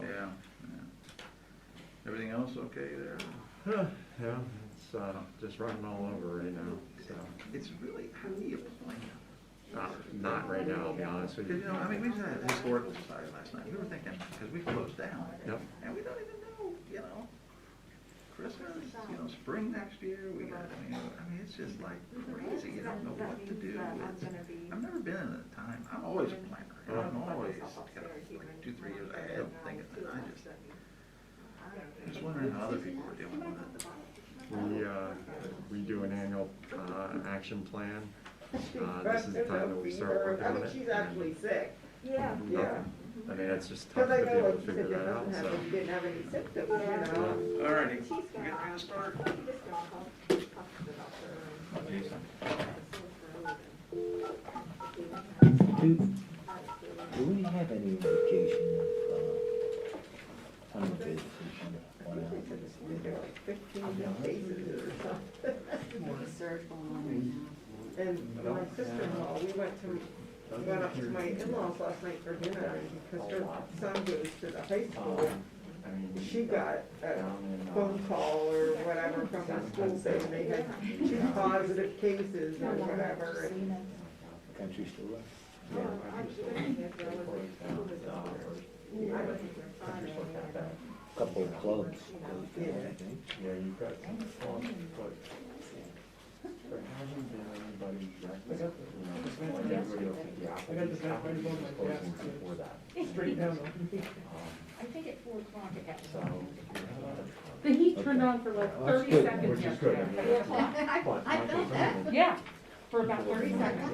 Yeah. Everything else okay there? Yeah, it's just running all over right now, so. It's really, how do you plan? Not right now, I'll be honest with you. Because, I mean, we had a historical society last night. We were thinking, because we closed down. Yep. And we don't even know, Christmas, spring next year. We got, I mean, it's just like crazy. You don't know what to do. I've never been in a time. I'm always a planner. I'm always got like 2-3 years ahead thinking that. I'm just wondering how other people are dealing with it. We do an annual action plan. This is the time that we start working on it. She's actually sick. Yeah. Yeah. I mean, it's just tough Because to I be know, able like to you said, figure it that out, doesn't so. have, you didn't have any symptoms, All righty, we're gonna start. Do we have any indication of how many visitors went out? There are like 15 cases or something. There's a surge going on right now. And my sister-in-law, we went up to my in-laws last night for dinner, and because her son goes to the high school, she got a phone call or whatever from the school saying they had 2 positive cases or whatever. And Country still left? Couple of clubs. Yeah. Yeah, you've got some clubs, but there hasn't been anybody everybody else at the Apple. Before that. Straight down. I think at 4 o'clock it got So. The heat turned on for like 30 seconds Which is good. yesterday. I felt that. Yeah, for about 30 seconds.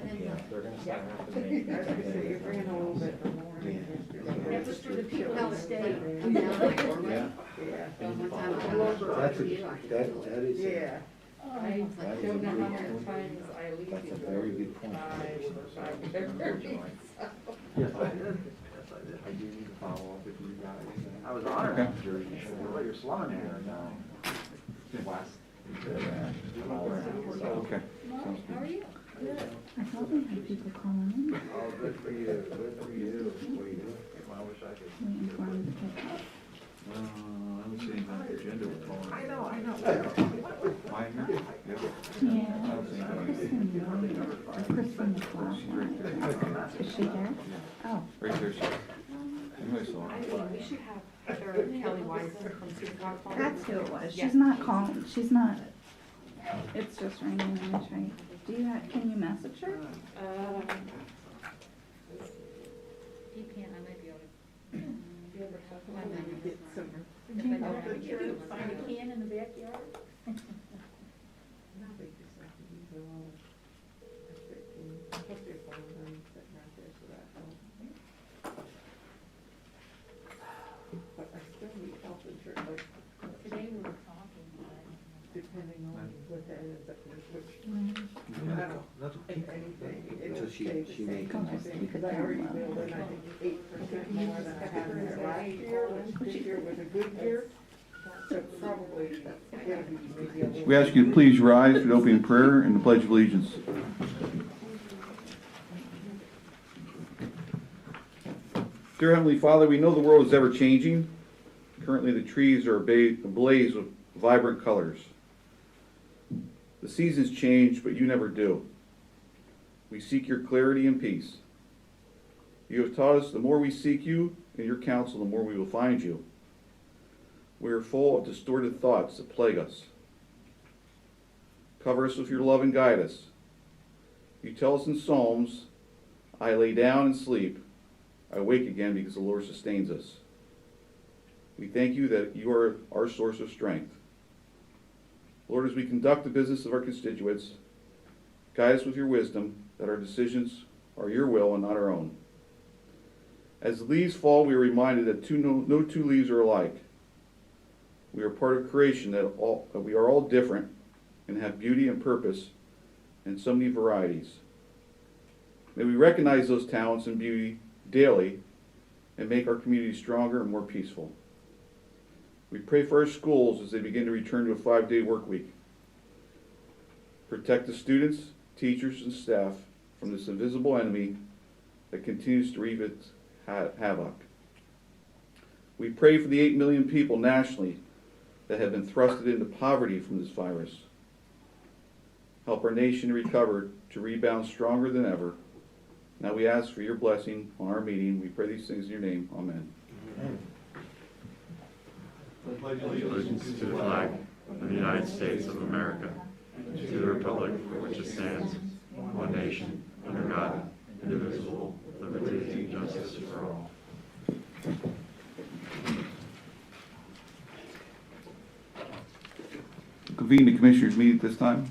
Yeah, they're gonna start happening. I was gonna say, you're bringing a little bit more in yesterday. That was for the people who stayed. Yeah. Yeah. That's that is. Yeah. I don't know how many times I leave. That's a very good point. Yes, I did. Yes, I did. I do need to follow up with you guys. I was honored. You're slumming here now. West. Okay. How are you? I thought we had people calling in. Oh, good for you, good for you. What are you doing? I wish I could. Waiting for them to pick up. I don't see anything on the agenda with calling. I know. Mine here? Yeah. Kristen McLaughlin. Is she there? Oh. Right there, sir. Anyway, so. We should have Heather Kelly Weiss from Seacock Farm. That's who it was. She's not calling. She's not. It's just ringing in the tray. Do you have, can you message her? You can't, I might be able to. Get some. Find a can in the backyard? But I still need health insurance, like, Today we were talking, depending on what that is, which, That's if anything, it So will she stay the may same, come I up think, with because I already billed in, I think, 8% more than I had in there last year, which this year was a good year. So probably, yeah, maybe a little. We ask you to please rise for the opening prayer and the Pledge of Allegiance. Dear Heavenly Father, we know the world is ever changing. Currently the trees are ablaze with vibrant colors. The seasons change, but you never do. We seek your clarity and peace. You have taught us the more we seek you and your counsel, the more we will find you. We are full of distorted thoughts that plague us. Cover us with your love and guide us. You tell us in Psalms, I lay down and sleep. I wake again because the Lord sustains us. We thank you that you are our source of strength. Lord, as we conduct the business of our constituents, guide us with your wisdom that our decisions are your will and not our own. As the leaves fall, we are reminded that no two leaves are alike. We are part of creation, that we are all different and have beauty and purpose in so many varieties. May we recognize those talents and beauty daily and make our community stronger and more peaceful. We pray for our schools as they begin to return to a 5-day work week. Protect the students, teachers, and staff from this invisible enemy that continues to wreak havoc. We pray for the 8 million people nationally that have been thrusted into poverty from this virus. Help our nation recover to rebound stronger than ever. Now we ask for your blessing on our meeting. We pray these things in your name. Amen. Allegiance to the flag of the United States of America, and to the republic for which it stands, one nation, under God, indivisible, with liberty and justice for all. Convene the commissioners' meeting at this time.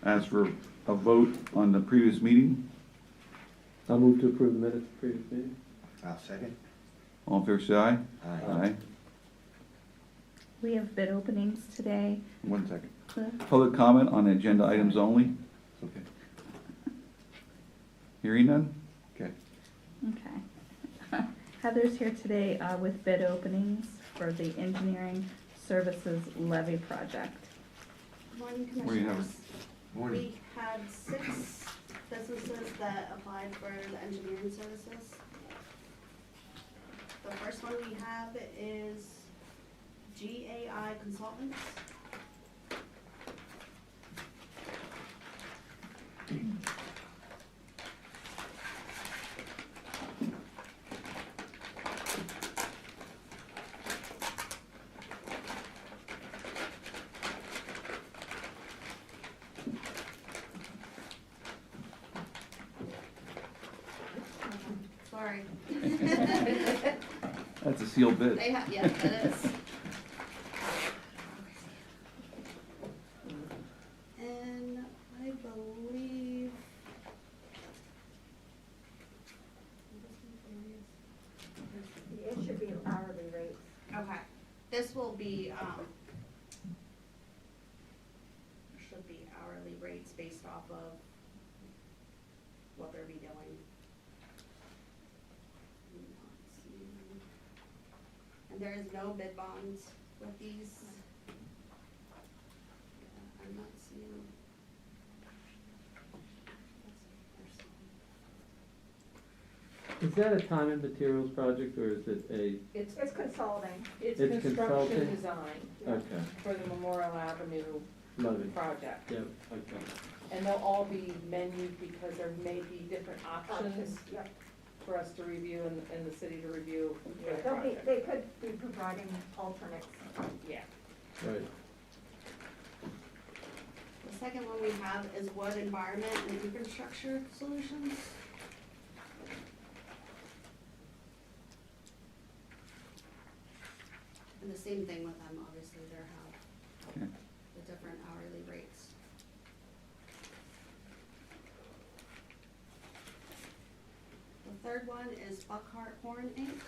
Ask for a vote on the previous meeting. I'll move to approve the minutes of the previous meeting. I'll second. All in favor, say aye. Aye. We have bid openings today. 1 second. Cliff? Public comment on agenda items only. Okay. Hearing none? Okay. Okay. Heather's here today with bid openings for the engineering services levy project. Morning, Where do you have Commissioners. Morning. We had 6 businesses that applied for the engineering services. The first one we have is GAI Consultants. Sorry. That's a sealed bid. They have, yes, that is. And I believe. It should be hourly rates. Okay, this will be, should be hourly rates based off of what they're be doing. And there is no bid bonds with these. Yeah, I'm not seeing. Is that a time and materials project, or is it a, It's consulting. It's It's construction consulting? design okay, for the Memorial Avenue love it, project. yeah, okay. And they'll all be menued because there may be different options Yep. for us to review and the city to review for the They'll be, project. they could be providing alternates. Yeah. Right. The second one we have is Wood Environment and Infrastructure Solutions. And the same thing with them, obviously, they have Okay. the different hourly rates. The third one is Buckhart Horn Inc.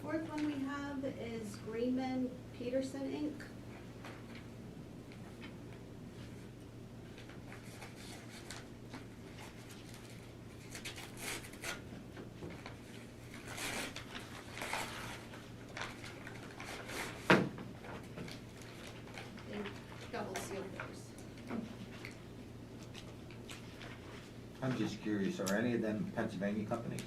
Fourth one we have is Greenman Peterson Inc. They double sealed theirs. I'm just curious, are any of them Pennsylvania companies?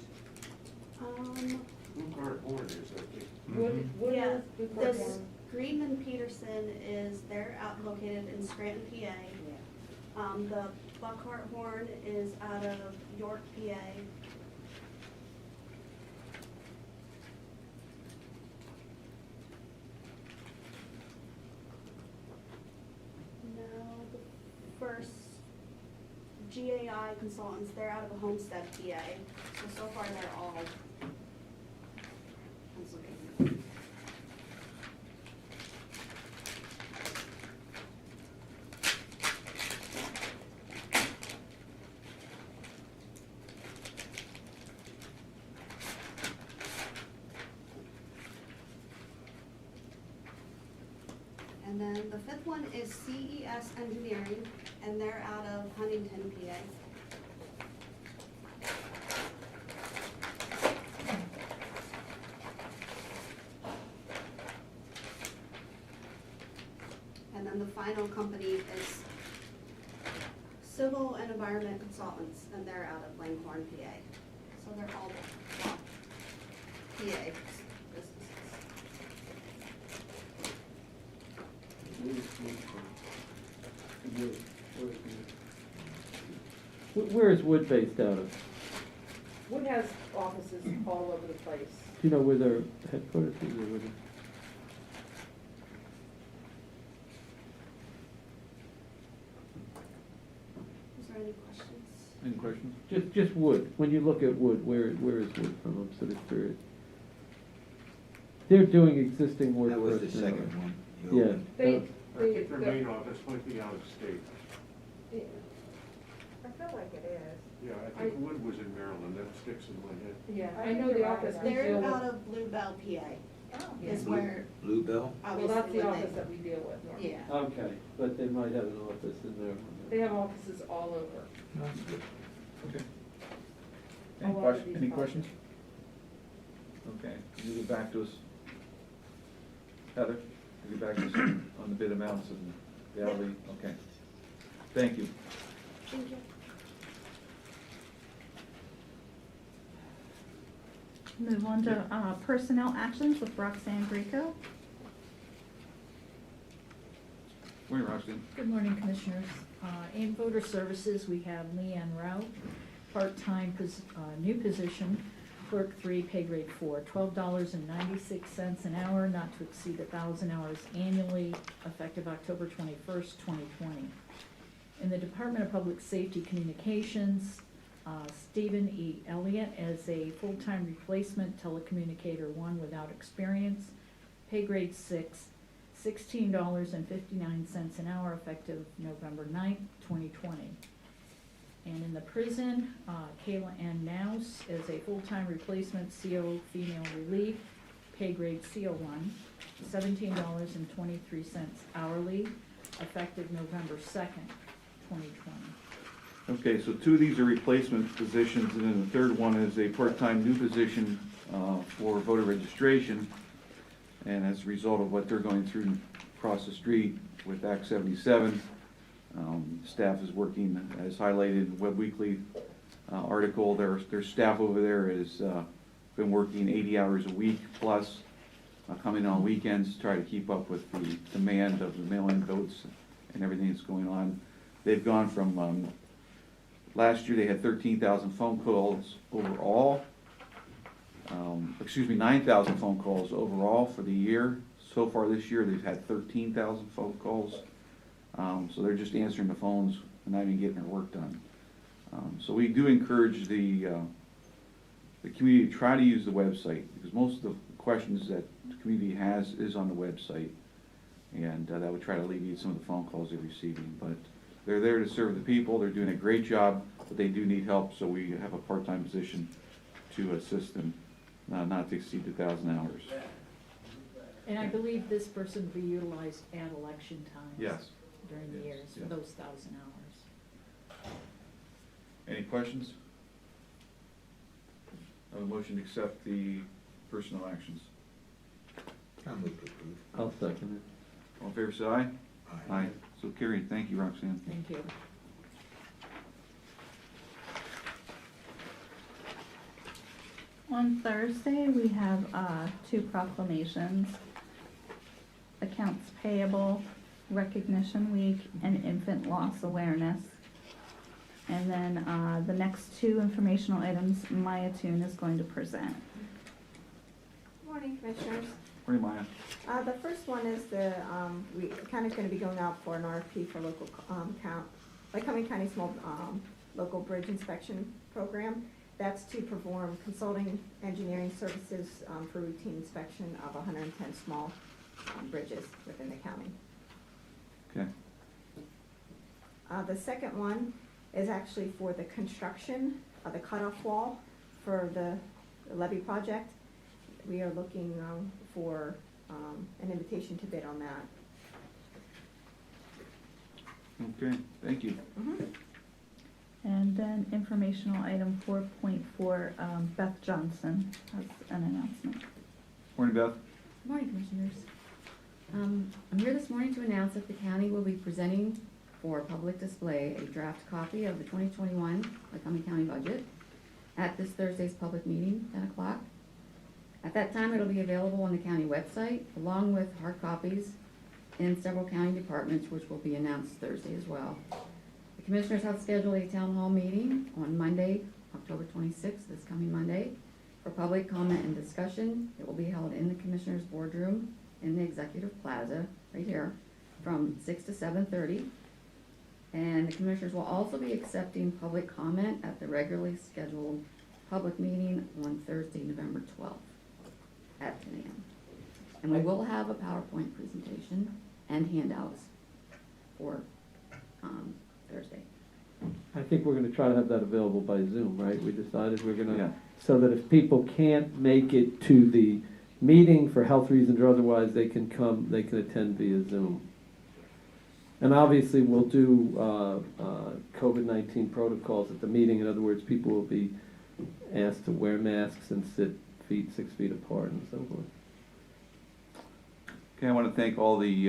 Yeah, this Greenman Peterson is, they're out located in Scranton, PA. The Buckhart Horn is out of York, PA. No, the first GAI Consultants, they're out of Homestead, PA. So far they're all Pennsylvania. And then the fifth one is CES Engineering, and they're out of Huntington, PA. And then the final company is Civil and Environment Consultants, and they're out of Langhorne, PA. So they're all PA businesses. Where is Wood based out of? Wood has offices all over the place. Do you know where their headquarters is or where Is there any questions? Any questions? just Wood. When you look at Wood, where is Wood from? I'm sort of curious. They're doing existing work. That was for us the now. second one. Yeah. I think their main office might be out of state. I feel like it is. Yeah, I think Wood was in Maryland, that sticks in my head. Yeah, I know the office we deal They're with. out of Bluebell, PA, is Blue- where, Bluebell? Well, obviously, that's the when office they, that we deal with normally. yeah. Okay, but they might have an office in there. They have offices all over. Okay. A Any lot of questions? these Any projects. questions? Okay, can you get back to us? Heather, can you get back to us on the bid amounts and the hourly? Okay. Thank you. Thank you. Move on to personnel actions with Roxanne Greco. Morning, Roxanne. Good morning, Commissioners. In Voter Services, we have Leanne Rao, part-time, new position, clerk 3, pay grade 4, $12.96 an hour, not to exceed 1,000 hours annually, effective October 21st, 2020. In the Department of Public Safety Communications, Stephen E. Elliott as a full-time replacement telecommunicator 1 without experience, pay grade 6, $16.59 an hour, effective November 9th, 2020. And in the prison, Kayla Ann Nouse as a full-time replacement CO female relief, pay grade CO1, $17.23 hourly, effective November 2nd, 2020. Okay, so two of these are replacement positions, and then the third one is a part-time new position for voter registration. And as a result of what they're going through across the street with Act 77, staff is working, as highlighted in Web Weekly article, their staff over there has been working 80 hours a week plus, coming on weekends to try to keep up with the demand of the mail-in votes and everything that's going on. They've gone from, last year they had 13,000 phone calls overall, 9,000 phone calls overall for the year. So far this year, they've had 13,000 phone calls. So they're just answering the phones and not even getting their work done. So we do encourage the community to try to use the website, because most of the questions that the community has is on the website. And that would try to alleviate some of the phone calls they're receiving. But they're there to serve the people. They're doing a great job, but they do need help, so we have a part-time position to assist them, not to exceed 1,000 hours. And I believe this person will be utilized at election times. Yes. During the years, for Yes. those 1,000 hours. Any questions? I have a motion to accept the personnel actions. I'll move to approve. I'll second All in favor, say aye. Aye. So carried. Thank you, Roxanne. Thank you. On Thursday, we have 2 proclamations: Accounts Payable Recognition Week and Infant Loss Awareness. And then the next 2 informational items Maya Toon is going to present. Morning, Commissioners. Morning, Maya. The first one is we kind of going to be going out for an RFP for local Lycoming County Small Local Bridge Inspection Program. That's to perform consulting engineering services for routine inspection of 110 small bridges within the county. Okay. The second one is actually for the construction of the cutoff wall for the levee project. We are looking for an invitation to bid on that. Okay, thank you. And then informational item 4.4, Beth Johnson has an announcement. Morning, Beth. Good morning, Commissioners. I'm here this morning to announce that the county will be presenting for public display a draft copy of the 2021 Lycoming County budget at this Thursday's public meeting, 10 o'clock. At that time, it'll be available on the county website, along with hard copies in several county departments, which will be announced Thursday as well. The Commissioners have scheduled a town hall meeting on Monday, October 26th, this coming Monday, for public comment and discussion. It will be held in the Commissioners' boardroom in the Executive Plaza, right here, from 6 to 7:30. And the Commissioners will also be accepting public comment at the regularly scheduled public meeting on Thursday, November 12th at 10 a.m. And we will have a PowerPoint presentation and handouts for Thursday. I think we're gonna try to have that available by Zoom, right? We decided we're Yeah. gonna, so that if people can't make it to the meeting for health reasons or otherwise, they can come, they can attend via Zoom. And obviously, we'll do COVID-19 protocols at the meeting. In other words, people will be asked to wear masks and sit 6 feet apart and so forth. Okay, I want to thank all the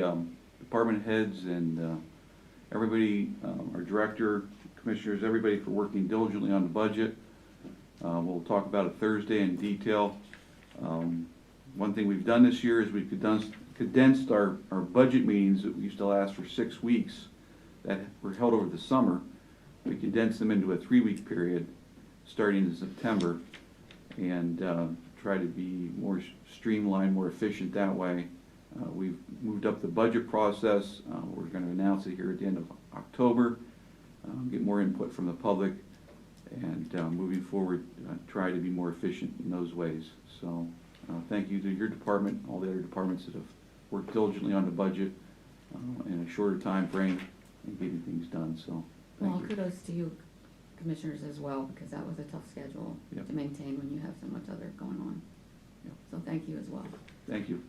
department heads and everybody, our director, commissioners, everybody for working diligently on the budget. We'll talk about it Thursday in detail. One thing we've done this year is we've condensed our budget meetings that we used to last for 6 weeks that were held over the summer. We condensed them into a 3-week period starting in September and try to be more streamlined, more efficient that way. We've moved up the budget process. We're going to announce it here at the end of October, get more input from the public, and moving forward, try to be more efficient in those ways. So thank you to your department, all the other departments that have worked diligently on the budget in a shorter time frame and getting things done. So thank Well, you. kudos to you, Commissioners, as well, because that was a tough schedule Yep. to maintain when you have so much other going on. Yep. So thank you as well. Thank you.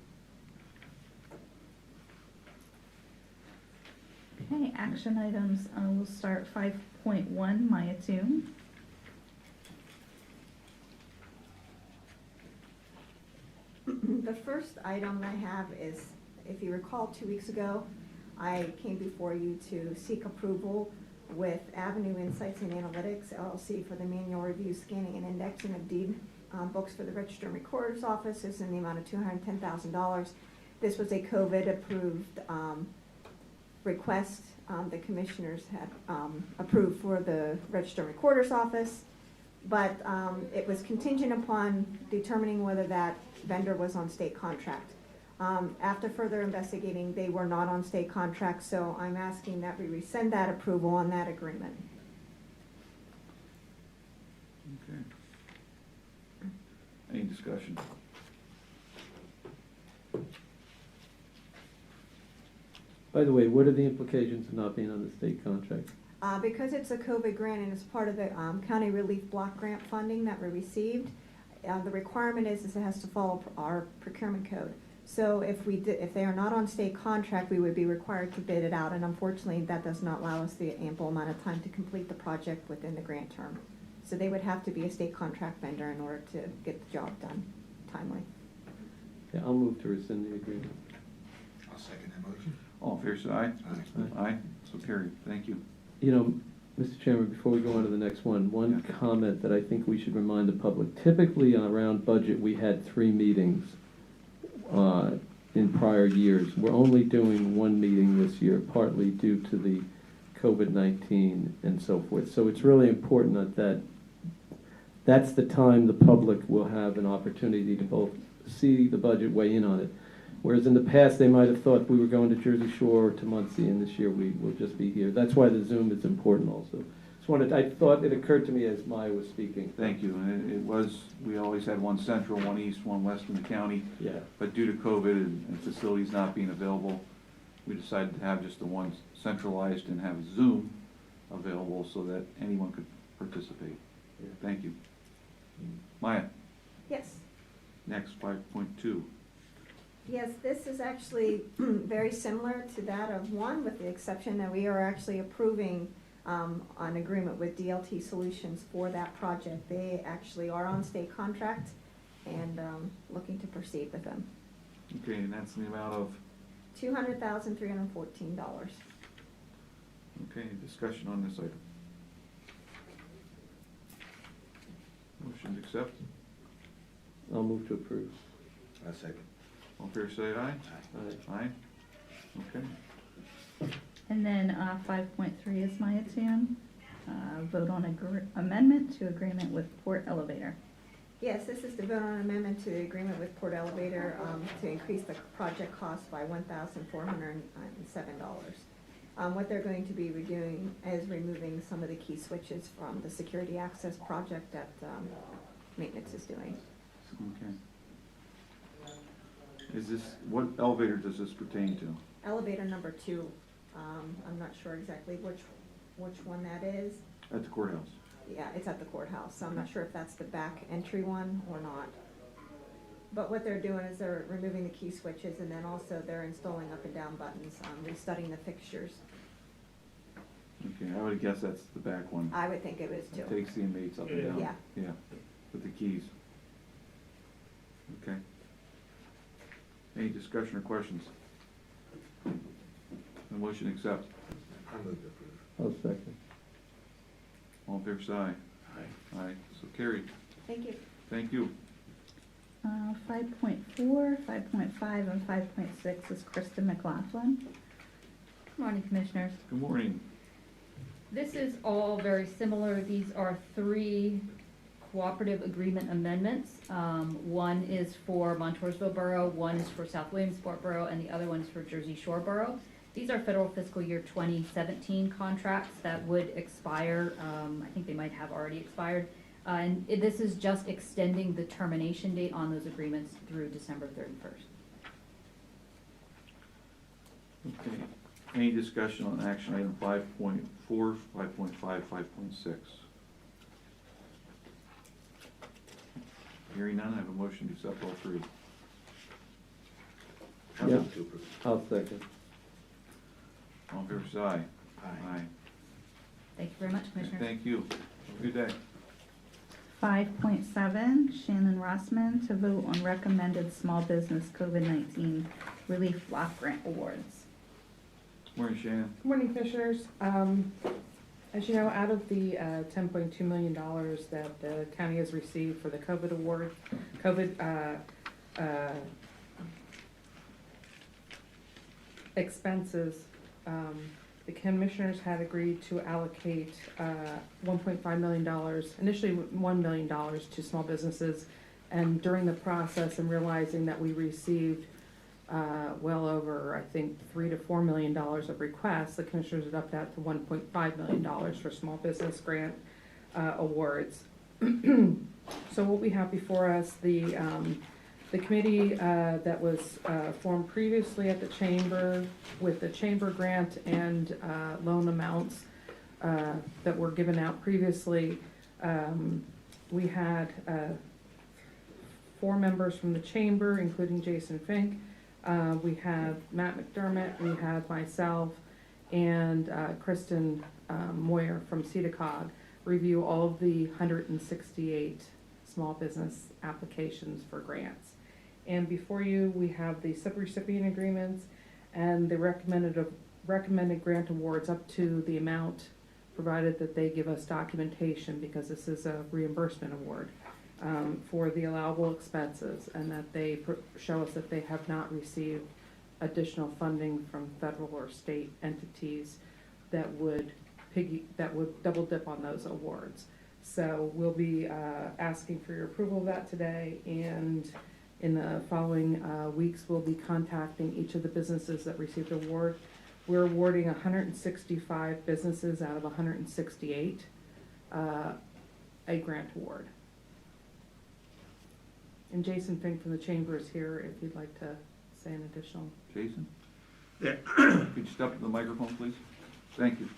Okay, action items, we'll start 5.1, Maya 2. The first item I have is, if you recall, 2 weeks ago, I came before you to seek approval with Avenue Insights and Analytics, LLC, for the manual review, scanning, and indexing of deed books for the Register and Recorder's Office. This is in the amount of $210,000. This was a COVID-approved request the commissioners had approved for the Register and Recorder's Office, but it was contingent upon determining whether that vendor was on state contract. After further investigating, they were not on state contract, so I'm asking that we rescind that approval on that agreement. Okay. Any discussion? By the way, what are the implications of not being on the state contract? Because it's a COVID grant and it's part of the county relief block grant funding that we received, the requirement is it has to follow our procurement code. So if they are not on state contract, we would be required to bid it out, and unfortunately, that does not allow us the ample amount of time to complete the project within the grant term. So they would have to be a state contract vendor in order to get the job done timely. Yeah, I'll move to rescind the agreement. I'll second that motion. All in favor, say aye. Aye. Aye, so carried. Thank you. You know, Mr. Chairman, before we go on to the next one comment that I think we should remind the public. Typically, around budget, we had 3 meetings in prior years. We're only doing 1 meeting this year, partly due to the COVID-19 and so forth. So it's really important that's the time the public will have an opportunity to both see the budget, weigh in on it. Whereas in the past, they might have thought we were going to Jersey Shore or to Muncie, and this year we will just be here. That's why the Zoom is important also. I thought it occurred to me as Maya was speaking. Thank you. And it was, we always had one central, one east, one west in the county. Yeah. But due to COVID and facilities not being available, we decided to have just the one centralized and have Zoom available so that anyone could participate. Yeah. Thank you. Maya, Yes. next, 5.2. Yes, this is actually very similar to that of one, with the exception that we are actually approving an agreement with DLT Solutions for that project. They actually are on state contract and looking to proceed with them. Okay, and that's in the amount of, $200,314. okay, discussion on this item. Motion to accept. I'll move to approve. I'll second. All in favor, say aye. Aye. Aye. Okay. And then 5.3 is my tune. Vote on amendment to agreement with Port Elevator. Yes, this is to vote on amendment to the agreement with Port Elevator to increase the project cost by $1,407. What they're going to be redoing is removing some of the key switches from the security access project that maintenance is doing. Okay. Is this, what elevator does this pertain to? Elevator number 2, I'm not sure exactly which one that is. At the courthouse? Yeah, it's at the courthouse, so I'm not sure if that's the back entry one or not. But what they're doing is they're removing the key switches, and then also they're installing up and down buttons, restudying the fixtures. Okay, I would guess that's the back one. I would think it is too. It takes the inmates up and down. Yeah. Yeah, with the keys. Okay. Any discussion or questions? The motion accept. I move to approve. I'll second. All in favor, say aye. Aye. Aye, so carried. Thank you. Thank you. 5.4, 5.5, and 5.6 is Kristen McLaughlin. Good morning, Commissioners. Good morning. This is all very similar. These are 3 cooperative agreement amendments. One is for Montoursville Borough, one is for South Williamsport Borough, and the other one is for Jersey Shore Borough. These are federal fiscal year 2017 contracts that would expire. I think they might have already expired. This is just extending the termination date on those agreements through December 31st. Okay. Any discussion on action item 5.4, 5.5, 5.6? Hearing none, I have a motion to accept all 3. I move to approve. I'll second. All in favor, say aye. Aye. Thank you very much, Commissioner. Thank you. Have a good day. 5.7, Shannon Rossman to vote on recommended small business COVID-19 relief block grant awards. Morning, Shannon. Good morning, Commissioners. As you know, out of the $10.2 million that the county has received for the COVID award, expenses, the commissioners had agreed to allocate $1.5 million, initially $1 million to small businesses. And during the process and realizing that we received well over, I think, $3 to $4 million of requests, the commissioners had upped that to $1.5 million for small business grant awards. So what we have before us, the committee that was formed previously at the chamber with the chamber grant and loan amounts that were given out previously, we had 4 members from the chamber, including Jason Fink. We had Matt Mcdermott, we had myself, and Kristen Moyer from CEDACOG review all of the 168 small business applications for grants. And before you, we have the subrecipient agreements and the recommended grant awards up to the amount, provided that they give us documentation, because this is a reimbursement award for the allowable expenses, and that they show us that they have not received additional funding from federal or state entities that would double dip on those awards. So we'll be asking for your approval of that today, and in the following weeks, we'll be contacting each of the businesses that received the award. We're awarding 165 businesses out of 168 a grant award. And Jason Fink from the chamber is here if you'd like to say an additional. Jason? Yeah. Could you step to the microphone, please? Thank you.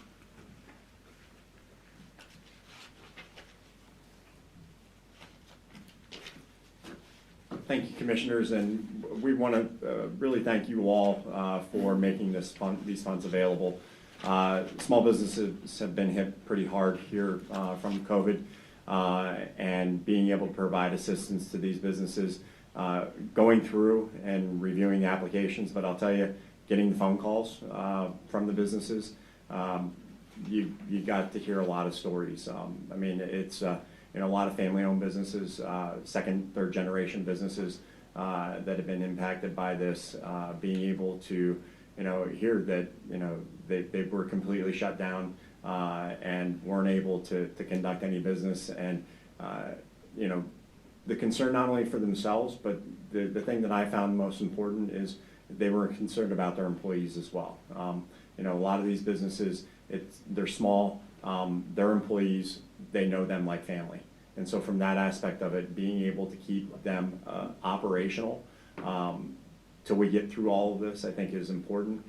Thank you, Commissioners, and we want to really thank you all for making these funds available. Small businesses have been hit pretty hard here from COVID, and being able to provide assistance to these businesses, going through and reviewing the applications. But I'll tell you, getting the phone calls from the businesses, you got to hear a lot of stories. I mean, it's a lot of family-owned businesses, second, third generation businesses that have been impacted by this, being able to hear that they were completely shut down and weren't able to conduct any business. And the concern not only for themselves, but the thing that I found most important is they were concerned about their employees as well. A lot of these businesses, they're small, their employees, they know them like family. And so from that aspect of it, being able to keep them operational till we get through all of this, I think is important.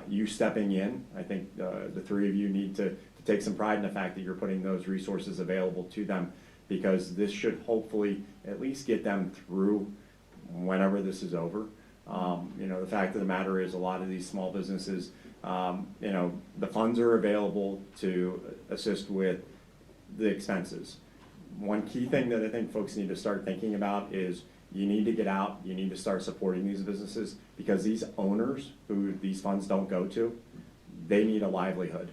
You stepping in, I think the three of you need to take some pride in the fact that you're putting those resources available to them, because this should hopefully at least get them through whenever this is over. The fact of the matter is, a lot of these small businesses, the funds are available to assist with the expenses. One key thing that I think folks need to start thinking about is you need to get out, you need to start supporting these businesses, because these owners who these funds don't go to, they need a livelihood.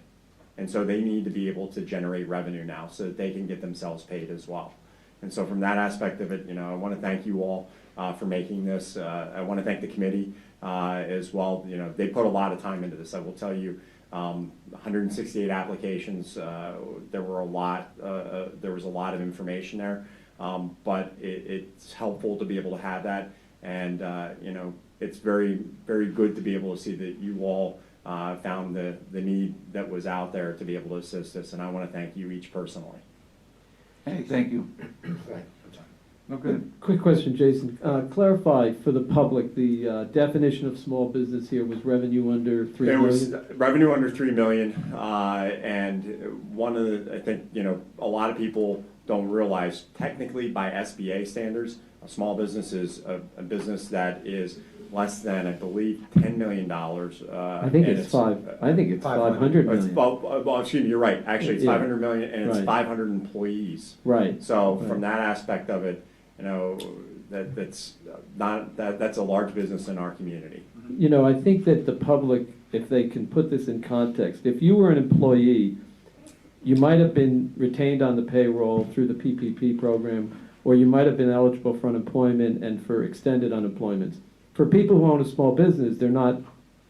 And so they need to be able to generate revenue now so that they can get themselves paid as well. And so from that aspect of it, I want to thank you all for making this. I want to thank the committee as well. They put a lot of time into this. I will tell you, 168 applications. There was a lot of information there, but it's helpful to be able to have that. And it's very, very good to be able to see that you all found the need that was out there to be able to assist us. And I want to thank you each personally. Hey, thank you. Okay. Quick question, Jason. Clarify for the public, the definition of small business here was revenue under $3 million? It was revenue under $3 million, and one of the, I think, a lot of people don't realize, technically by SBA standards, a small business is a business that is less than, I believe, $10 million. I think it's 500 million. Well, excuse me, you're right. Actually, it's 500 million, and it's Right. 500 employees. Right. So Right. from that aspect of it, that's a large business in our community. I think that the public, if they can put this in context, if you were an employee, you might have been retained on the payroll through the PPP program, or you might have been eligible for unemployment and for extended unemployment. For people who own a small business, they're not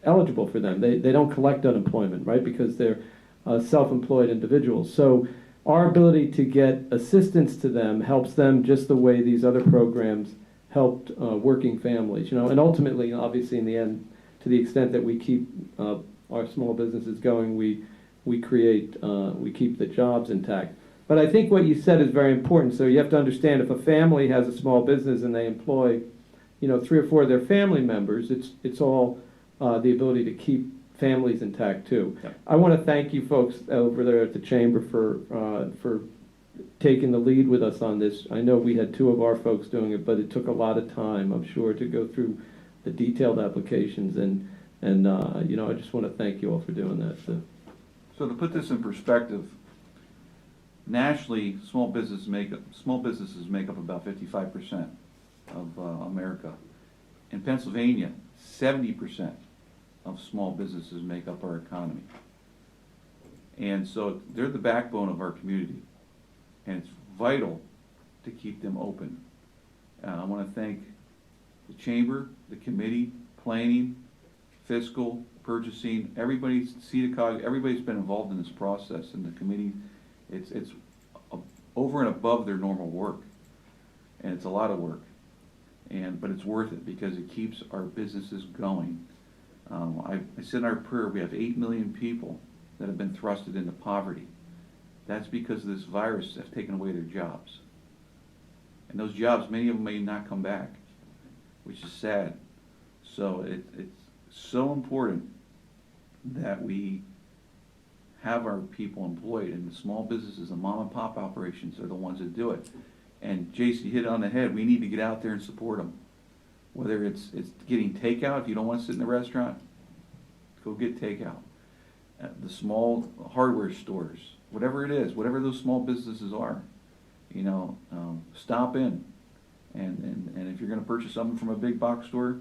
eligible for them. They don't collect unemployment, right, because they're self-employed individuals. So our ability to get assistance to them helps them just the way these other programs helped working families, and ultimately, obviously, in the end, to the extent that we keep our small businesses going, we keep the jobs intact. But I think what you said is very important. So you have to understand, if a family has a small business and they employ 3 or 4 of their family members, it's all the ability to keep families intact too. Yep. I want to thank you folks over there at the chamber for taking the lead with us on this. I know we had 2 of our folks doing it, but it took a lot of time, I'm sure, to go through the detailed applications, and I just want to thank you all for doing that. So to put this in perspective, nationally, small businesses make up about 55% of America. In Pennsylvania, 70% of small businesses make up our economy. And so they're the backbone of our community, and it's vital to keep them open. I want to thank the chamber, the committee, planning, fiscal, purchasing, everybody, CEDACOG, everybody's been involved in this process, and the committee, it's over and above their normal work, and it's a lot of work, but it's worth it because it keeps our businesses going. I said in our prayer, we have 8 million people that have been thrusted into poverty. That's because this virus has taken away their jobs. And those jobs, many of them may not come back, which is sad. So it's so important that we have our people employed, and the small businesses, the mom and pop operations are the ones that do it. And Jason, you hit it on the head. We need to get out there and support them. Whether it's getting takeout, if you don't want to sit in the restaurant, go get takeout. The small hardware stores, whatever it is, whatever those small businesses are, you know, stop in. And if you're going to purchase something from a big box store,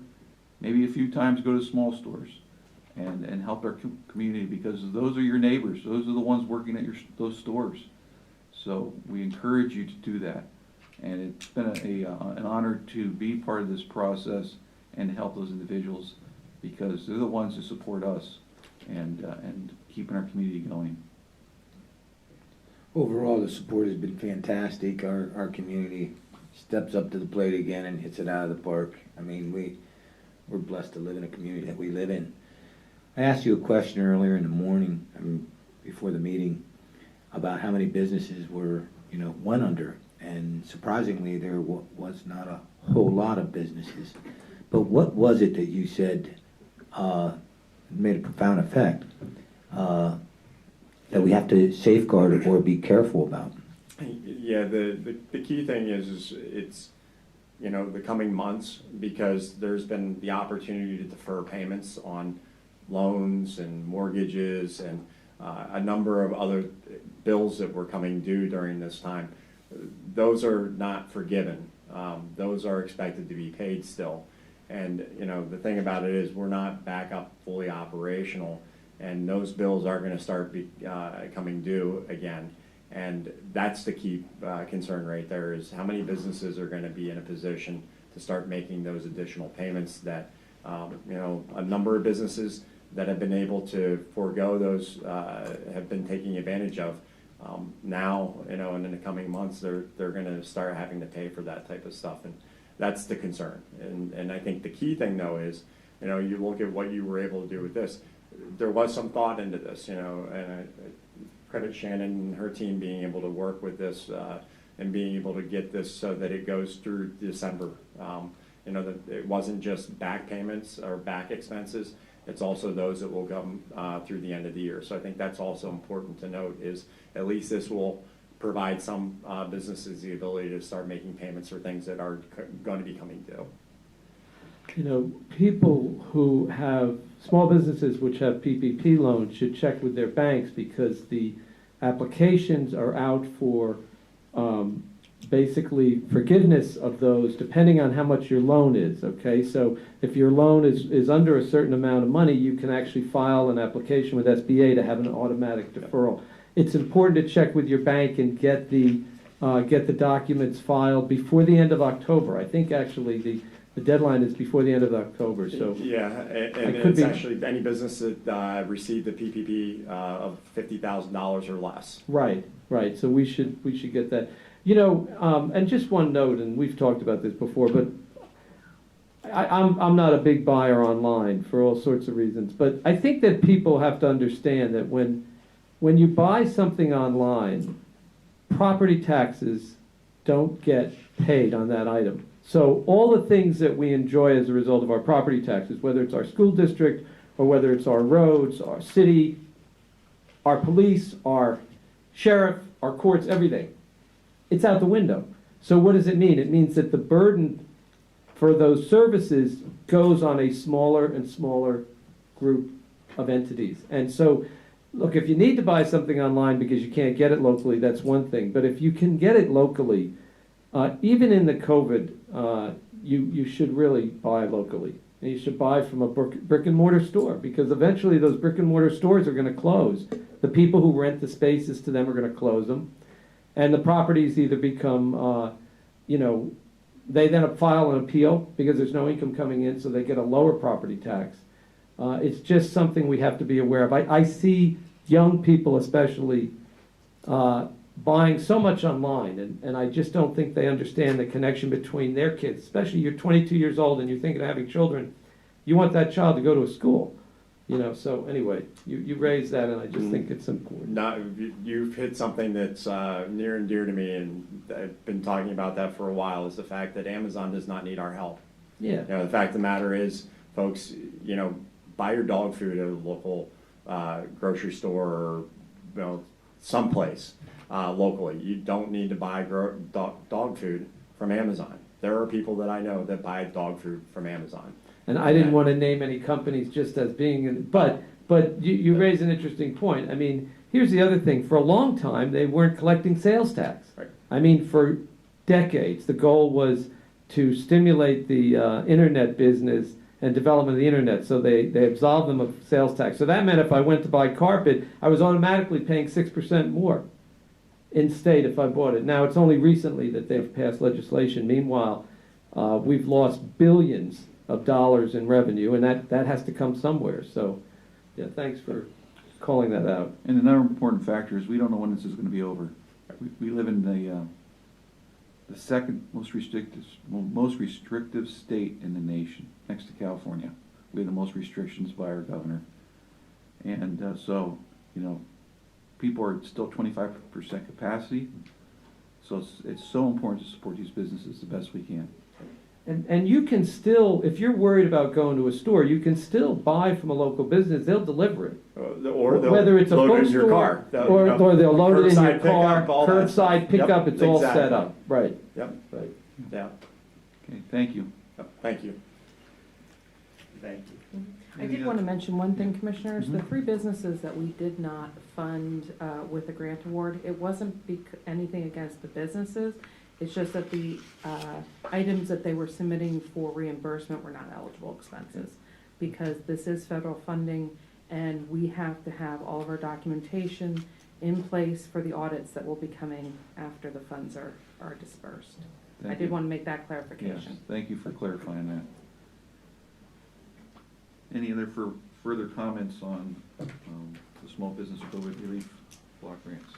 maybe a few times go to small stores and help our community, because those are your neighbors. Those are the ones working at those stores. So we encourage you to do that. And it's been an honor to be part of this process and help those individuals, because they're the ones who support us and keeping our community going. Overall, the support has been fantastic. Our community steps up to the plate again and hits it out of the park. I mean, we're blessed to live in a community that we live in. I asked you a question earlier in the morning, before the meeting, about how many businesses went under. And surprisingly, there was not a whole lot of businesses. But what was it that you said made a profound effect that we have to safeguard or be careful about? Yeah, the key thing is it's, you know, the coming months, because there's been the opportunity to defer payments on loans and mortgages and a number of other bills that were coming due during this time. Those are not forgiven. Those are expected to be paid still. And, you know, the thing about it is we're not back up fully operational, and those bills are going to start coming due again. And that's the key concern right there, is how many businesses are going to be in a position to start making those additional payments that, you know, a number of businesses that have been able to forego those have been taking advantage of. Now, you know, and in the coming months, they're going to start having to pay for that type of stuff, and that's the concern. And I think the key thing, though, is, you know, you look at what you were able to do with this. There was some thought into this, you know, and I credit Shannon and her team being able to work with this and being able to get this so that it goes through December. You know, that it wasn't just back payments or back expenses. It's also those that will come through the end of the year. So I think that's also important to note, is at least this will provide some businesses the ability to start making payments for things that are going to be coming due. You know, people who have small businesses which have PPP loans should check with their banks, because the applications are out for basically forgiveness of those depending on how much your loan is, okay? So if your loan is under a certain amount of money, you can actually file an application with SBA to have an automatic deferral. It's important to check with your bank and get the documents filed before the end of October. I think actually the deadline is before the end of October. So yeah, and it's actually any business that received the PPP of $50,000 or less. Right. So we should get that. You know, and just one note, and we've talked about this before, but I'm not a big buyer online for all sorts of reasons. But I think that people have to understand that when you buy something online, property taxes don't get paid on that item. So all the things that we enjoy as a result of our property taxes, whether it's our school district or whether it's our roads, our city, our police, our sheriff, our courts, everything, it's out the window. So what does it mean? It means that the burden for those services goes on a smaller and smaller group of entities. And so, look, if you need to buy something online because you can't get it locally, that's one thing. But if you can get it locally, even in the COVID, you should really buy locally. And you should buy from a brick and mortar store, because eventually those brick and mortar stores are going to close. The people who rent the spaces to them are going to close them. And the properties either become, you know, they then file an appeal because there's no income coming in, so they get a lower property tax. It's just something we have to be aware of. I see young people especially buying so much online, and I just don't think they understand the connection between their kids. Especially you're 22 years old and you're thinking of having children. You want that child to go to a school. You know, so anyway, you raised that, and I just think it's important. You've hit something that's near and dear to me, and I've been talking about that for a while, is the fact that Amazon does not need our help. Yeah. You know, the fact of the matter is, folks, you know, buy your dog food at a local grocery store or, you know, someplace locally. You don't need to buy dog food from Amazon. there are people that I know that buy dog food from Amazon. And I didn't want to name any companies just as being, but you raise an interesting point. I mean, here's the other thing. For a long time, they weren't collecting sales tax. Right. I mean, for decades, the goal was to stimulate the internet business and development of the internet. So they absolved them of sales tax. So that meant if I went to buy carpet, I was automatically paying 6% more in state if I bought it. Now, it's only recently that they've passed legislation. Meanwhile, we've lost billions of dollars in revenue, and that has to come somewhere. So, yeah, thanks for calling that out. And another important factor is we don't know when this is going to be over. We live in the second most restrictive state in the nation, next to California. We have the most restrictions by our governor. And so, you know, people are still 25% capacity. So it's so important to support these businesses the best we can. And you can still, if you're worried about going to a store, you can still buy from a local business. They'll deliver it. Or they'll whether it's a load it phone in your store, car. or they'll load it in your Curbside car, pickup, all that stuff. curbside pickup, Yep, it's all exactly. set up. Right. Yep. Right. Yeah. Okay, thank you. Yep. Thank you. Thank you. I did want to mention one thing, Commissioners. The 3 businesses that we did not fund with a grant award, it wasn't anything against the businesses. It's just that the items that they were submitting for reimbursement were not eligible expenses, because this is federal funding and we have to have all of our documentation in place for the audits that will be coming after the funds are dispersed. I did want to make that clarification. Yes, thank you for clarifying that. Any other further comments on the small business COVID relief block grants?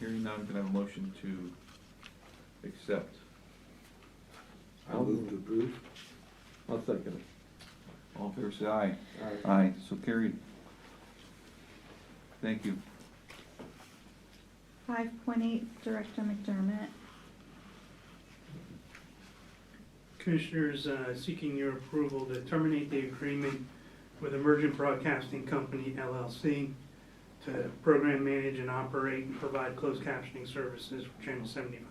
Hearing none, can I have a motion to accept? I'll move to approve. I'll second it. All in favor, say aye. Aye. Aye, so carried. Thank you. 5.8, Director McDermott. Commissioners, seeking your approval to terminate the agreement with Emergent Broadcasting Company, LLC, to program, manage, and operate and provide closed captioning services for Channel 75.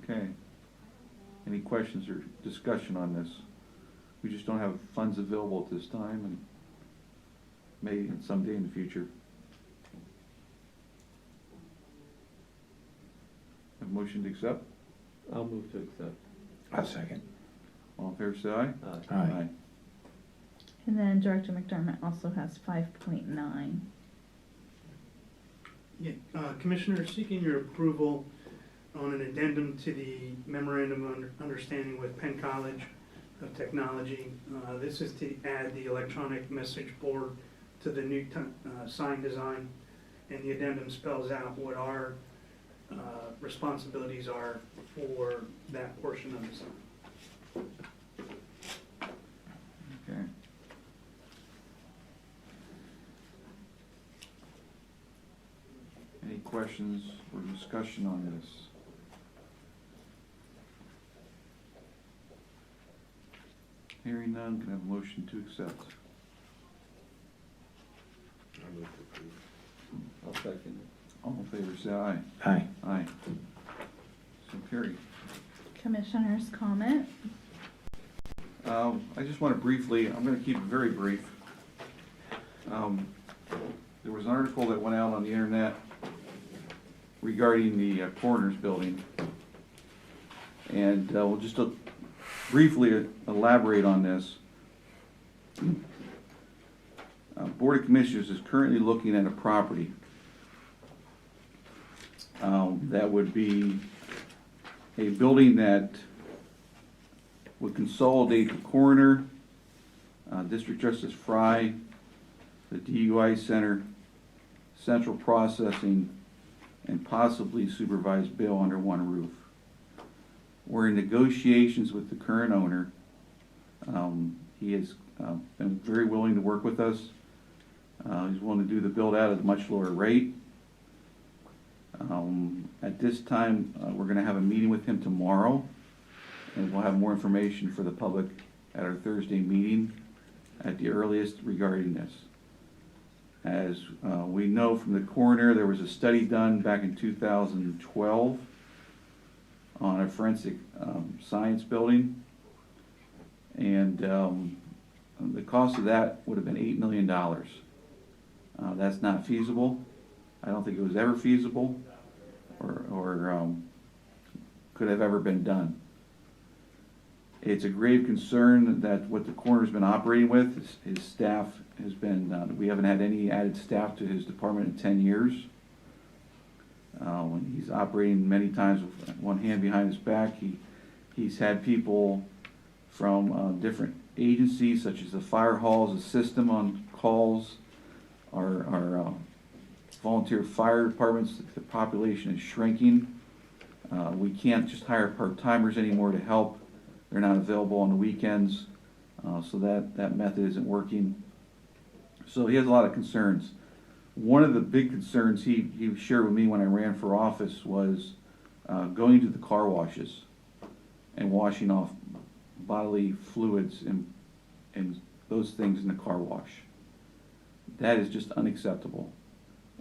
Okay. Any questions or discussion on this? We just don't have funds available at this time, and maybe someday in the future. Have a motion to accept? I'll move to accept. I'll second. All in favor, say aye. Aye. And then Director McDermott also has 5.9. Yeah, Commissioners, seeking your approval on an addendum to the memorandum of understanding with Penn College of Technology. This is to add the electronic message board to the new sign design, and the addendum spells out what our responsibilities are for that portion of the sign. Okay. Any questions or discussion on this? Hearing none, can I have a motion to accept? I'll move to approve. I'll second it. All in favor, say aye. Aye. Aye. So carried. Commissioners' comment. I just want to briefly, I'm going to keep it very brief. There was an article that went out on the internet regarding the coroner's building. And we'll just briefly elaborate on this. Board of Commissioners is currently looking at a property that would be a building that would consolidate the coroner, District Justice Fry, the DUI Center, central processing, and possibly supervised bail under one roof. We're in negotiations with the current owner. He has been very willing to work with us. He's willing to do the build out at a much lower rate. At this time, we're going to have a meeting with him tomorrow, and we'll have more information for the public at our Thursday meeting at the earliest regarding this. As we know from the coroner, there was a study done back in 2012 on a forensic science building. And the cost of that would have been $8 million. That's not feasible. I don't think it was ever feasible or could have ever been done. It's a grave concern that what the coroner's been operating with, his staff has been, we haven't had any added staff to his department in 10 years. When he's operating many times with one hand behind his back, he's had people from different agencies such as the fire halls, assist him on calls, our volunteer fire departments. The population is shrinking. We can't just hire part-timers anymore to help. They're not available on the weekends, so that method isn't working. So he has a lot of concerns. One of the big concerns he shared with me when I ran for office was going to the car washes and washing off bodily fluids and those things in the car wash. That is just unacceptable.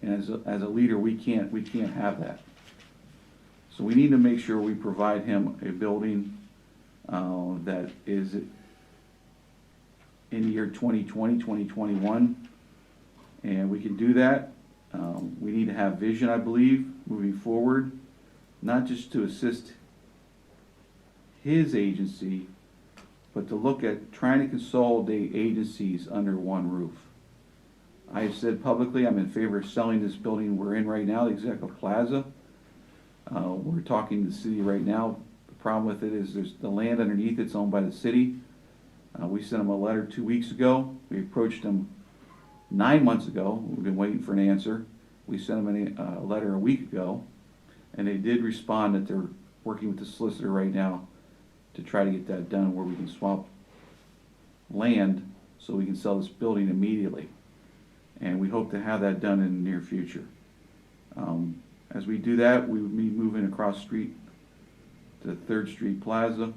And as a leader, we can't have that. So we need to make sure we provide him a building that is in the year 2020, 2021. And we can do that. We need to have vision, I believe, moving forward, not just to assist his agency, but to look at trying to consolidate agencies under one roof. I have said publicly I'm in favor of selling this building we're in right now, the Executive Plaza. We're talking to the city right now. The problem with it is there's the land underneath it's owned by the city. We sent them a letter 2 weeks ago. We approached them 9 months ago. We've been waiting for an answer. We sent them a letter a week ago, and they did respond that they're working with the solicitor right now to try to get that done where we can swap land so we can sell this building immediately. And we hope to have that done in the near future. As we do that, we would be moving across the street to 3rd Street Plaza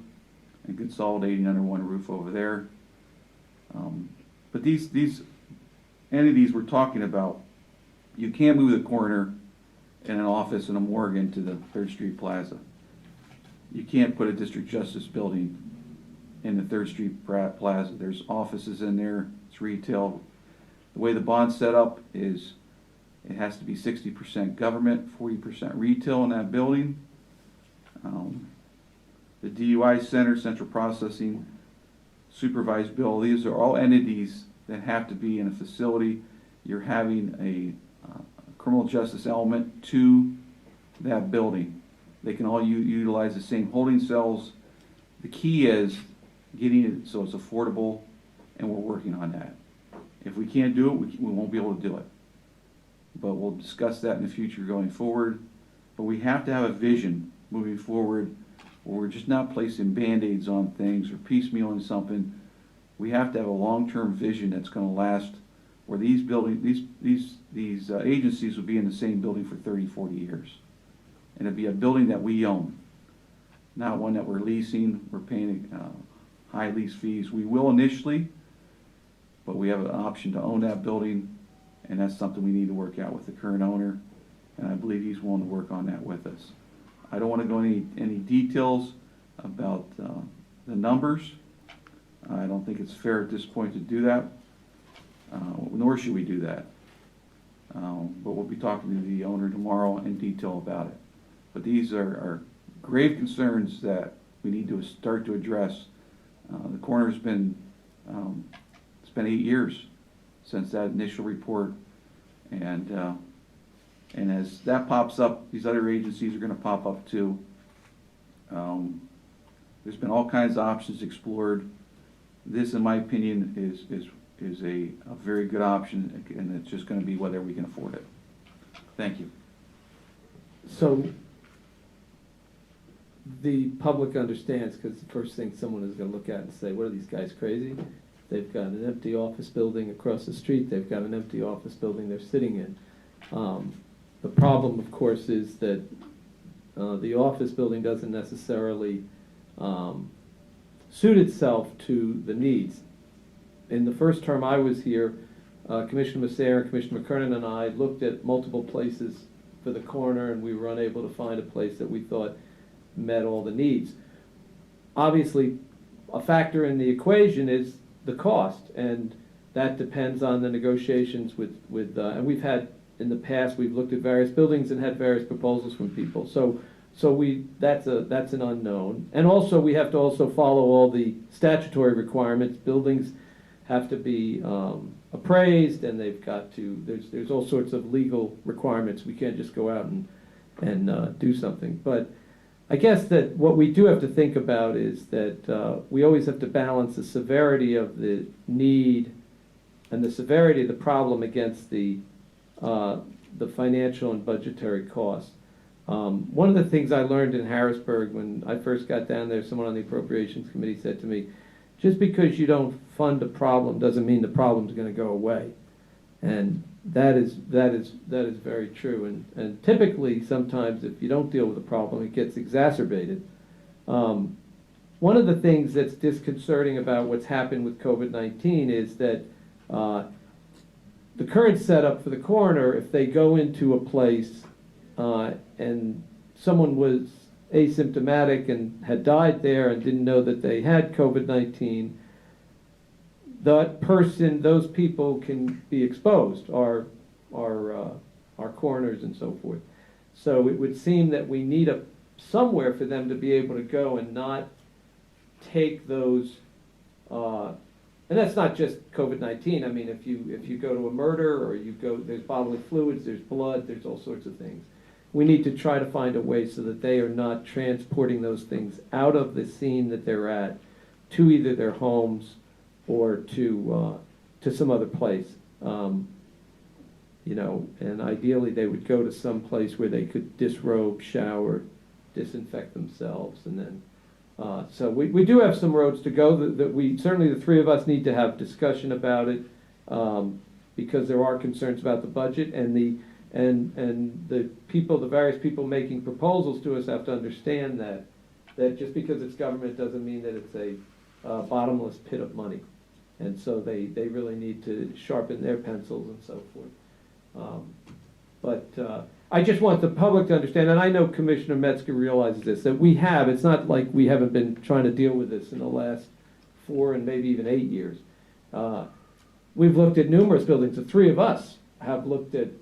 and consolidating under one roof over there. But these entities we're talking about, you can't move the coroner and an office and a morgue into the 3rd Street Plaza. You can't put a district justice building in the 3rd Street Plaza. There's offices in there, it's retail. The way the bond's set up is it has to be 60% government, 40% retail in that building. The DUI Center, Central Processing, Supervised Bill, these are all entities that have to be in a facility. You're having a criminal justice element to that building. They can all utilize the same holding cells. The key is getting it so it's affordable, and we're working on that. If we can't do it, we won't be able to do it. But we'll discuss that in the future going forward. But we have to have a vision moving forward where we're just not placing Band-Aids on things or piecemealing something. We have to have a long-term vision that's going to last, where these agencies will be in the same building for 30, 40 years. And it'll be a building that we own, not one that we're leasing. We're paying high lease fees. We will initially, but we have an option to own that building, and that's something we need to work out with the current owner, and I believe he's willing to work on that with us. I don't want to go into any details about the numbers. I don't think it's fair at this point to do that, nor should we do that. But we'll be talking to the owner tomorrow in detail about it. But these are grave concerns that we need to start to address. The coroner's been, it's been 8 years since that initial report, and as that pops up, these other agencies are going to pop up too. There's been all kinds of options explored. This, in my opinion, is a very good option, and it's just going to be whether we can afford it. Thank you. So the public understands, because the first thing someone is going to look at and say, what are these guys, crazy? They've got an empty office building across the street. They've got an empty office building they're sitting in. The problem, of course, is that the office building doesn't necessarily suit itself to the needs. In the first term I was here, Commissioner Masser, Commissioner McKernan, and I looked at multiple places for the coroner, and we were unable to find a place that we thought met all the needs. Obviously, a factor in the equation is the cost, and that depends on the negotiations with and we've had, in the past, we've looked at various buildings and had various proposals from people. So that's an unknown. And also, we have to also follow all the statutory requirements. Buildings have to be appraised, and they've got to, there's all sorts of legal requirements. We can't just go out and do something. But I guess that what we do have to think about is that we always have to balance the severity of the need and the severity of the problem against the financial and budgetary costs. One of the things I learned in Harrisburg when I first got down there, someone on the Appropriations Committee said to me, just because you don't fund a problem doesn't mean the problem's going to go away. And that is very true. And typically, sometimes if you don't deal with a problem, it gets exacerbated. One of the things that's disconcerting about what's happened with COVID-19 is that the current setup for the coroner, if they go into a place and someone was asymptomatic and had died there and didn't know that they had COVID-19, that person, those people can be exposed, our coroners and so forth. So it would seem that we need somewhere for them to be able to go and not take those, and that's not just COVID-19. I mean, if you go to a murder or there's bodily fluids, there's blood, there's all sorts of things. We need to try to find a way so that they are not transporting those things out of the scene that they're at to either their homes or to some other place. And ideally they would go to some place where they could disrobe, shower, disinfect themselves, and then so we do have some roads to go that we certainly, the three of us, need to have discussion about it, because there are concerns about the budget, and the various people making proposals to us have to understand that just because it's government doesn't mean that it's a bottomless pit of money. And so they really need to sharpen their pencils and so forth. But I just want the public to understand, and I know Commissioner Metzger realizes this, that it's not like we haven't been trying to deal with this in the last 4 and maybe even 8 years. We've looked at numerous buildings. The three of us have looked at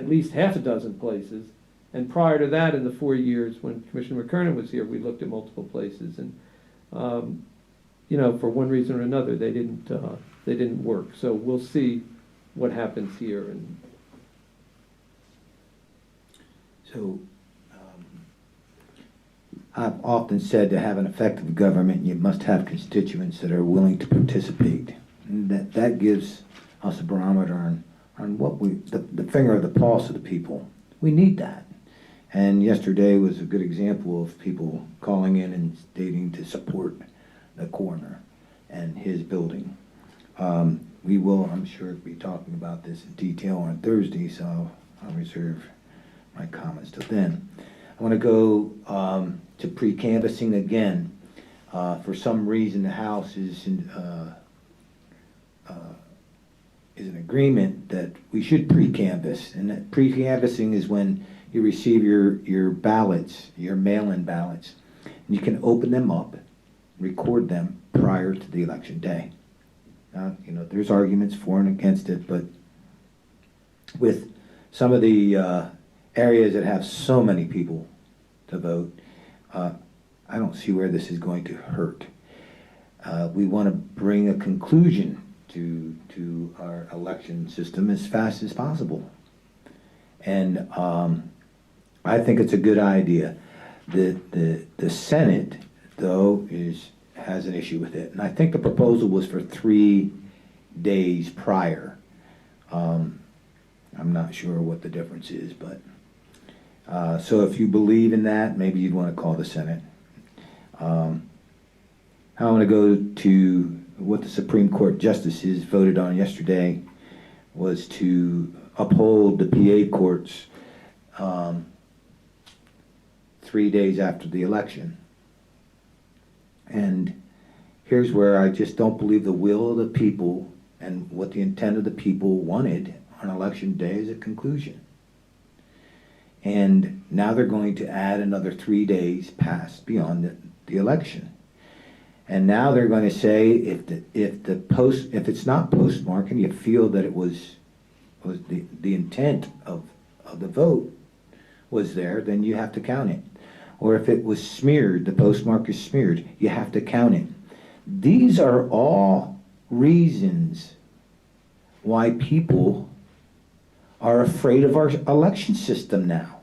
least half a dozen places. And prior to that, in the 4 years when Commissioner McKernan was here, we looked at multiple places. And, for one reason or another, they didn't work. So we'll see what happens here. And so I've often said to have an effective government, you must have constituents that are willing to participate. And that gives us a barometer on what the finger of the pulse of the people. We need that. And yesterday was a good example of people calling in and stating to support the coroner and his building. We will, I'm sure, be talking about this in detail on Thursday, so I'll reserve my comments till then. I want to go to pre-canvassing again. For some reason, the House is in an agreement that we should pre-canvass, and that pre-canvassing is when you receive your ballots, your mail-in ballots, and you can open them up, record them prior to the election day. There's arguments for and against it, but with some of the areas that have so many people to vote, I don't see where this is going to hurt. We want to bring a conclusion to our election system as fast as possible. And I think it's a good idea. The Senate, though, has an issue with it. And I think the proposal was for 3 days prior. I'm not sure what the difference is, but so if you believe in that, maybe you'd want to call the Senate. I want to go to what the Supreme Court justices voted on yesterday, was to uphold the PA courts 3 days after the election. And here's where I just don't believe the will of the people and what the intent of the people wanted on election day is a conclusion. And now they're going to add another 3 days past beyond the election. And now they're going to say if it's not postmarked and you feel that it was the intent of the vote was there, then you have to count it. Or if it was smeared, the postmark is smeared, you have to count it. These are all reasons why people are afraid of our election system now.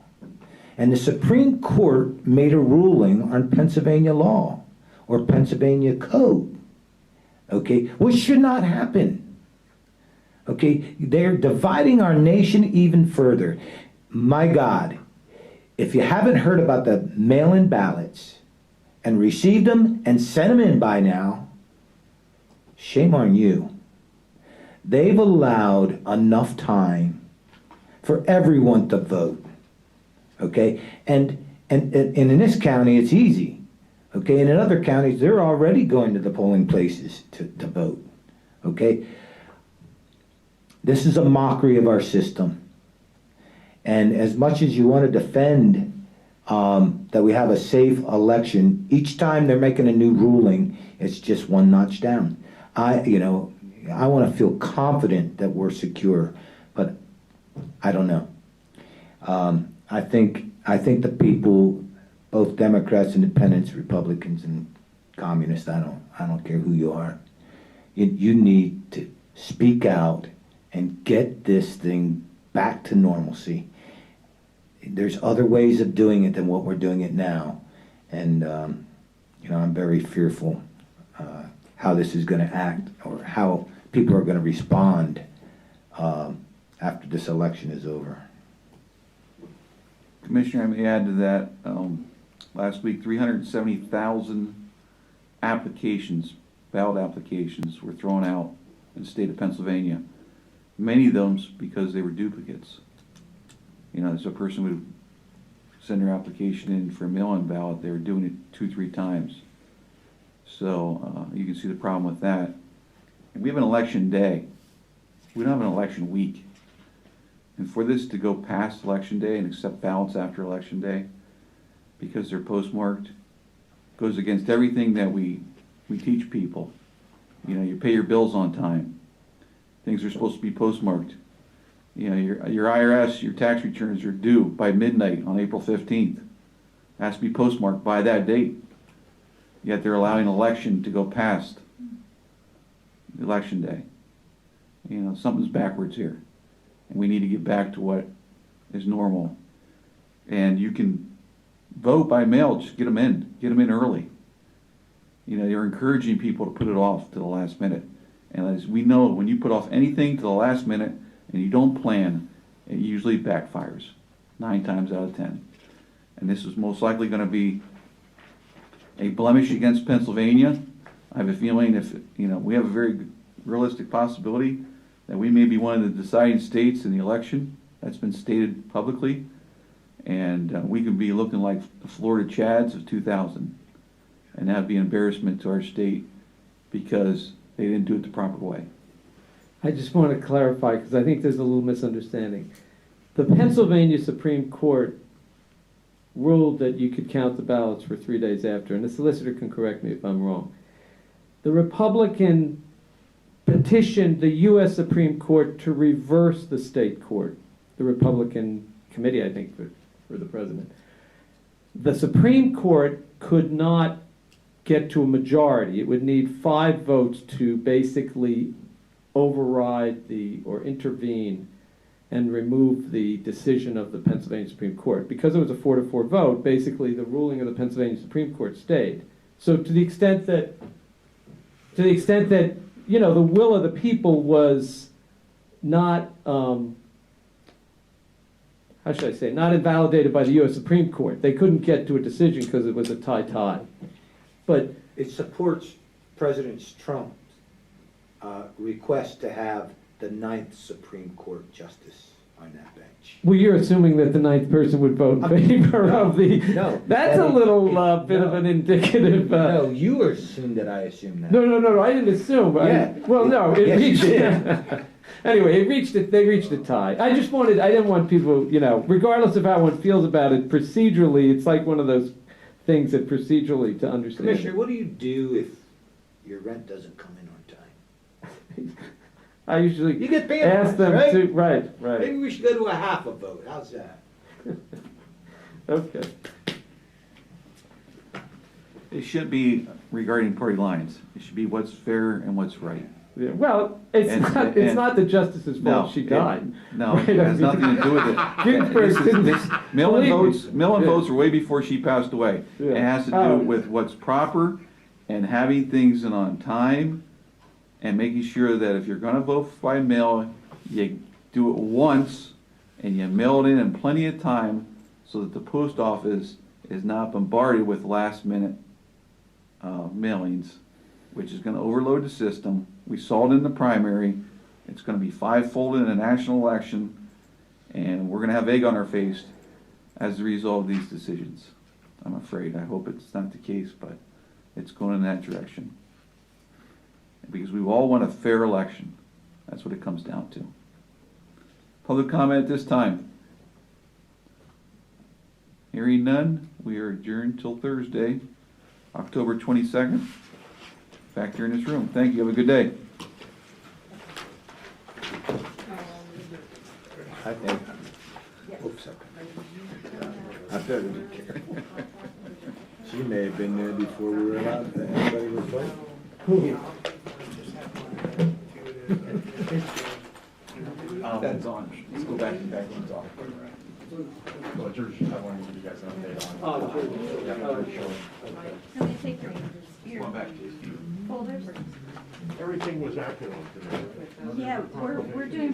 And the Supreme Court made a ruling on Pennsylvania law or Pennsylvania code, okay, which should not happen. Okay, they're dividing our nation even further. My God, if you haven't heard about the mail-in ballots and received them and sent them in by now, shame on you. They've allowed enough time for everyone to vote. Okay, and in this county it's easy. Okay, and in other counties they're already going to the polling places to vote. Okay, this is a mockery of our system. And as much as you want to defend that we have a safe election, each time they're making a new ruling, it's just one notch down. I want to feel confident that we're secure, but I don't know. I think the people, both Democrats, Independents, Republicans, and Communists, I don't care who you are, you need to speak out and get this thing back to normalcy. There's other ways of doing it than what we're doing it now, and I'm very fearful how this is going to act or how people are going to respond after this election is over. Commissioner, I may add to that, last week 370,000 applications, ballot applications, were thrown out in the state of Pennsylvania. Many of them because they were duplicates. So a person would send their application in for a mail-in ballot, they were doing it 2-3 times. So you can see the problem with that. And we have an election day. We don't have an election week. And for this to go past election day and accept ballots after election day, because they're postmarked, goes against everything that we teach people. You pay your bills on time. Things are supposed to be postmarked. Your IRS, your tax returns are due by midnight on April 15th. It has to be postmarked by that date. Yet they're allowing election to go past election day. Something's backwards here. And we need to get back to what is normal. And you can vote by mail, just get them in early. You're encouraging people to put it off to the last minute. And as we know, when you put off anything to the last minute and you don't plan, it usually backfires 9 times out of 10. And this is most likely going to be a blemish against Pennsylvania. I have a feeling we have a very realistic possibility that we may be one of the deciding states in the election. That's been stated publicly. And we could be looking like the Florida Chads of 2000. And that would be an embarrassment to our state because they didn't do it the proper way. I just want to clarify because I think there's a little misunderstanding. The Pennsylvania Supreme Court ruled that you could count the ballots for 3 days after, and the solicitor can correct me if I'm wrong. The Republican petitioned the U.S. Supreme Court to reverse the state court, the Republican committee, I think, for the president. The Supreme Court could not get to a majority. It would need 5 votes to basically override or intervene and remove the decision of the Pennsylvania Supreme Court. Because it was a 4-4 vote, basically the ruling of the Pennsylvania Supreme Court stayed. So to the extent that the will of the people was not, how should I say, not invalidated by the U.S. Supreme Court. They couldn't get to a decision because it was a tie. But it supports President Trump's request to have the 9th Supreme Court justice on that bench. well, you're assuming that the 9th person would vote in favor of the. No. That's a little bit of an indicative. No, you assumed that I assumed that. No, I didn't assume. Yeah. Well, no. Yes, you did. Anyway, they reached a tie. I didn't want people, regardless of how one feels about it, procedurally, it's like one of those things that procedurally to understand. Commissioner, what do you do if your rent doesn't come in on time? I usually You get ask penalized, them right? to, right. Maybe we should go to a half a vote. How's that? Okay. It shouldn't be regarding party lines. It should be what's fair and what's right. Yeah, well, it's not the justice's fault she died. No, it has nothing to do with it. Mail-in votes were way before she passed away. Yeah. It has to do with what's proper and having things in on time and making sure that if you're gonna vote by mail, you do it once and you mail it in plenty of time so that the post office is not bombarded with last-minute mailings, which is gonna overload the system. We saw it in the primary. It's gonna be five-fold in a national election, and we're gonna have egg on our face as a result of these decisions. I'm afraid. I hope it's not the case, but it's going in that direction. Because we all want a fair election. That's what it comes down to. Public comment at this time. Hearing none, we are adjourned till Thursday, October 22nd. Back here in this room. Thank you. Have a good day. I think. Oops. I better be careful. She may have been there before we were allowed to, anybody was voting. That's on. Let's go back and it's off. Well, George, I wanted to give you guys an update on. Yeah, sure. Can they take your Come back to you, Steve. folders? Everything was accurate today. Yeah, we're doing